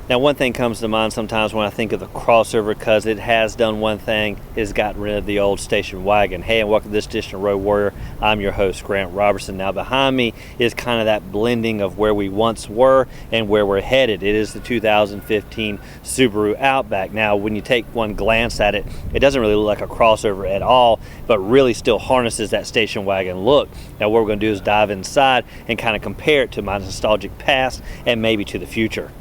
Now, one thing comes to mind sometimes when I think of the crossover, because it has done one thing, is gotten rid of the old station wagon. Hey, and welcome to this edition of Road Warrior. I'm your host, Grant Roberson. Now, behind me is kind of that blending of where we once were and where we're headed. It is the 2015 Subaru Outback. Now, when you take one glance at it, it doesn't really look like a crossover at all, but really still harnesses that station wagon look. Now, what we're going to do is dive inside and kind of compare it to my nostalgic past and maybe to the future.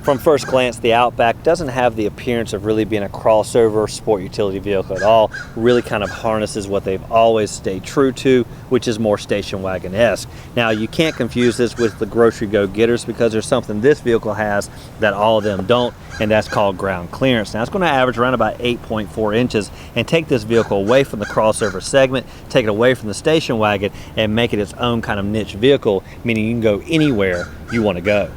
From first glance, the Outback doesn't have the appearance of really being a crossover sport utility vehicle at all. Really kind of harnesses what they've always stayed true to, which is more station wagon-esque. Now, you can't confuse this with the grocery go-getters, because there's something this vehicle has that all of them don't, and that's called ground clearance. Now, it's going to average around about 8.4 inches and take this vehicle away from the crossover segment, take it away from the station wagon, and make it its own kind of niche vehicle, meaning you can go anywhere you want to go.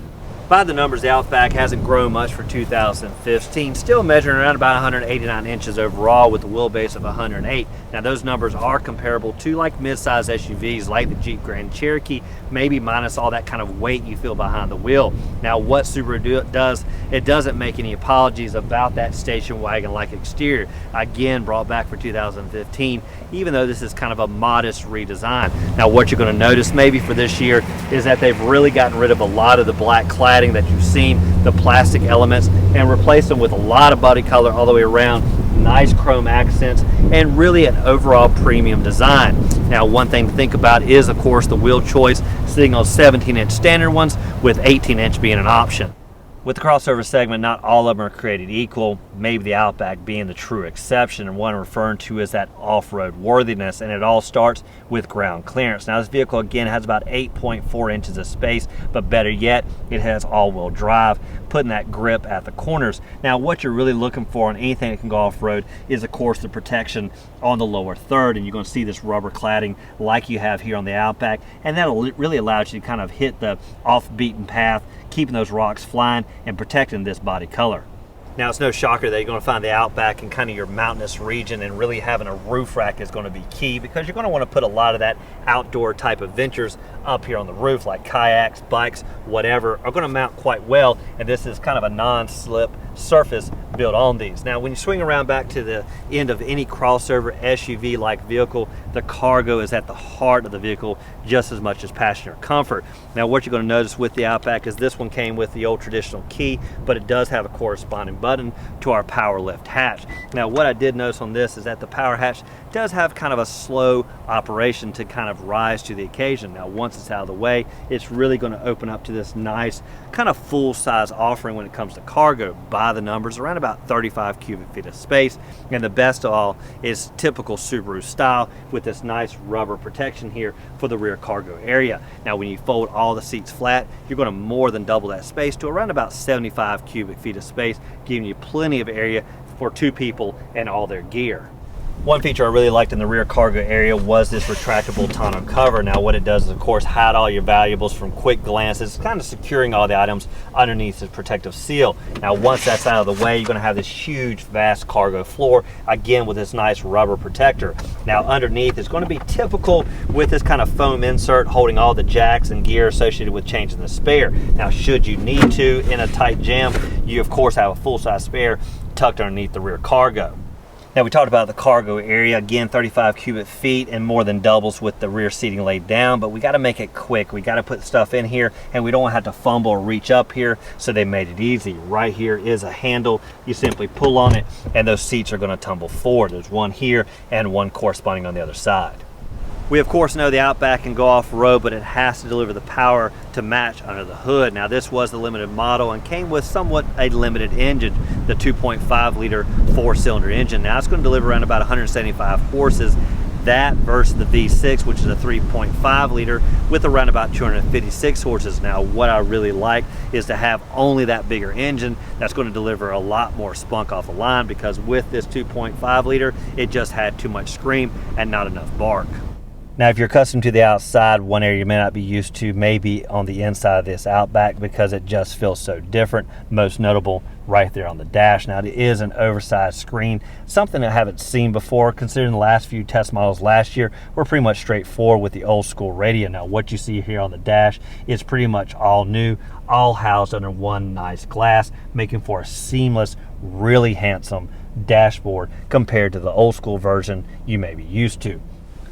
By the numbers, the Outback hasn't grown much for 2015, still measuring around about 189 inches overall with a wheelbase of 108. Now, those numbers are comparable to like mid-size SUVs like the Jeep Grand Cherokee, maybe minus all that kind of weight you feel behind the wheel. Now, what Subaru does, it doesn't make any apologies about that station wagon-like exterior. Again, brought back for 2015, even though this is kind of a modest redesign. Now, what you're going to notice maybe for this year is that they've really gotten rid of a lot of the black cladding that you've seen, the plastic elements, and replaced them with a lot of body color all the way around, nice chrome accents, and really an overall premium design. Now, one thing to think about is, of course, the wheel choice, sitting on 17-inch standard ones with 18-inch being an option. With the crossover segment, not all of them are created equal, maybe the Outback being the true exception, and one I'm referring to is that off-road worthiness, and it all starts with ground clearance. Now, this vehicle, again, has about 8.4 inches of space, but better yet, it has all-wheel drive, putting that grip at the corners. Now, what you're really looking for on anything that can go off-road is, of course, the protection on the lower third, and you're going to see this rubber cladding like you have here on the Outback, and that'll really allow you to kind of hit the off-beaten path, keeping those rocks flying and protecting this body color. Now, it's no shocker that you're going to find the Outback in kind of your mountainous region, and really having a roof rack is going to be key, because you're going to want to put a lot of that outdoor type of ventures up here on the roof, like kayaks, bikes, whatever, are going to mount quite well, and this is kind of a non-slip surface built on these. Now, when you swing around back to the end of any crossover SUV like vehicle, the cargo is at the heart of the vehicle just as much as passenger comfort. Now, what you're going to notice with the Outback is this one came with the old traditional key, but it does have a corresponding button to our power lift hatch. Now, what I did notice on this is that the power hatch does have kind of a slow operation to kind of rise to the occasion. Now, once it's out of the way, it's really going to open up to this nice kind of full-size offering when it comes to cargo. By the numbers, around about 35 cubic feet of space, and the best of all is typical Subaru style with this nice rubber protection here for the rear cargo area. Now, when you fold all the seats flat, you're going to more than double that space to around about 75 cubic feet of space, giving you plenty of area for two people and all their gear. One feature I really liked in the rear cargo area was this retractable tonneau cover. Now, what it does is, of course, hide all your valuables from quick glances, kind of securing all the items underneath the protective seal. Now, once that's out of the way, you're going to have this huge, vast cargo floor, again with this nice rubber protector. Now, underneath is going to be typical with this kind of foam insert holding all the jacks and gear associated with changing the spare. Now, should you need to in a tight jam, you, of course, have a full-size spare tucked underneath the rear cargo. Now, we talked about the cargo area, again 35 cubic feet and more than doubles with the rear seating laid down, but we got to make it quick. We got to put stuff in here, and we don't have to fumble or reach up here, so they made it easy. Right here is a handle. You simply pull on it, and those seats are going to tumble forward. There's one here and one corresponding on the other side. We, of course, know the Outback can go off-road, but it has to deliver the power to match under the hood. Now, this was the limited model and came with somewhat a limited engine, the 2.5 liter four-cylinder engine. Now, it's going to deliver around about 175 horses. That versus the V6, which is a 3.5 liter with around about 256 horses. Now, what I really like is to have only that bigger engine that's going to deliver a lot more spunk off the line, because with this 2.5 liter, it just had too much scream and not enough bark. Now, if you're accustomed to the outside, one area you may not be used to may be on the inside of this Outback because it just feels so different. Most notable right there on the dash. Now, it is an oversized screen, something I haven't seen before, considering the last few test models last year were pretty much straightforward with the old school radio. Now, what you see here on the dash is pretty much all new, all housed under one nice glass, making for a seamless, really handsome dashboard compared to the old school version you may be used to.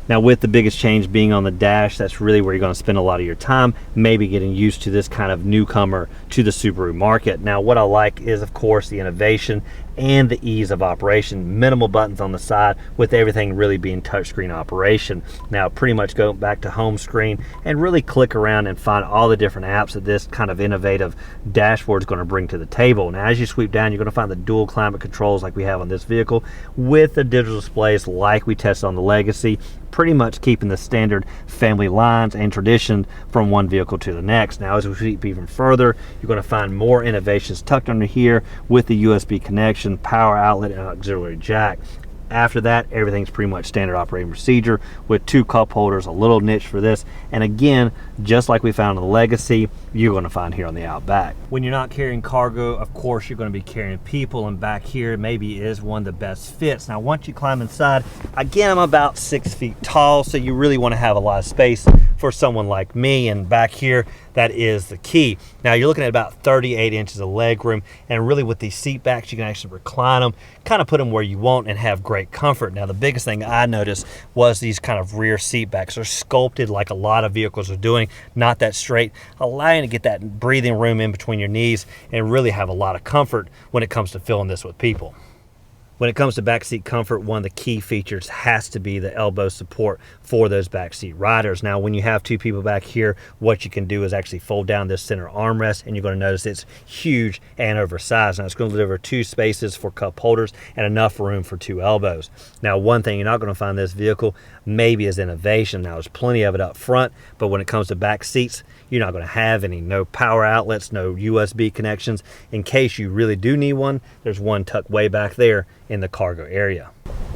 Now, with the biggest change being on the dash, that's really where you're going to spend a lot of your time, maybe getting used to this kind of newcomer to the Subaru market. Now, what I like is, of course, the innovation and the ease of operation. Minimal buttons on the side with everything really being touchscreen operation. Now, pretty much go back to home screen and really click around and find all the different apps that this kind of innovative dashboard is going to bring to the table. Now, as you sweep down, you're going to find the dual climate controls like we have on this vehicle with the digital displays like we tested on the Legacy, pretty much keeping the standard family lines and tradition from one vehicle to the next. Now, as we sweep even further, you're going to find more innovations tucked under here with the USB connection, power outlet, and auxiliary jack. After that, everything's pretty much standard operating procedure with 2 cup holders, a little niche for this, and again, just like we found in the Legacy, you're going to find here on the Outback. When you're not carrying cargo, of course, you're going to be carrying people, and back here maybe is one of the best fits. Now, once you climb inside, again, I'm about 6 feet tall, so you really want to have a lot of space for someone like me, and back here, that is the key. Now, you're looking at about 38 inches of leg room, and really with these seat backs, you can actually recline them, kind of put them where you want and have great comfort. Now, the biggest thing I noticed was these kind of rear seat backs are sculpted like a lot of vehicles are doing, not that straight, allowing you to get that breathing room in between your knees and really have a lot of comfort when it comes to filling this with people. When it comes to backseat comfort, one of the key features has to be the elbow support for those backseat riders. Now, when you have 2 people back here, what you can do is actually fold down this center armrest, and you're going to notice it's huge and oversized. Now, it's going to deliver 2 spaces for cup holders and enough room for 2 elbows. Now, one thing you're not going to find in this vehicle maybe is innovation. Now, there's plenty of it up front, but when it comes to back seats, you're not going to have any. No power outlets, no USB connections. In case you really do need one, there's one tucked way back there in the cargo area.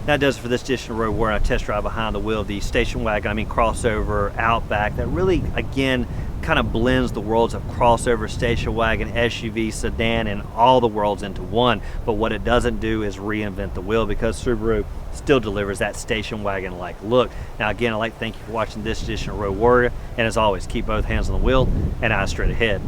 That does it for this edition of Road Warrior. I test drive behind the wheel of the station wagon, crossover Outback, that really, again, kind of blends the worlds of crossover, station wagon, SUV, sedan, and all the worlds into one. But what it doesn't do is reinvent the wheel, because Subaru still delivers that station wagon-like look. Now, again, I'd like to thank you for watching this edition of Road Warrior, and as always, keep both hands on the wheel and eyes straight ahead.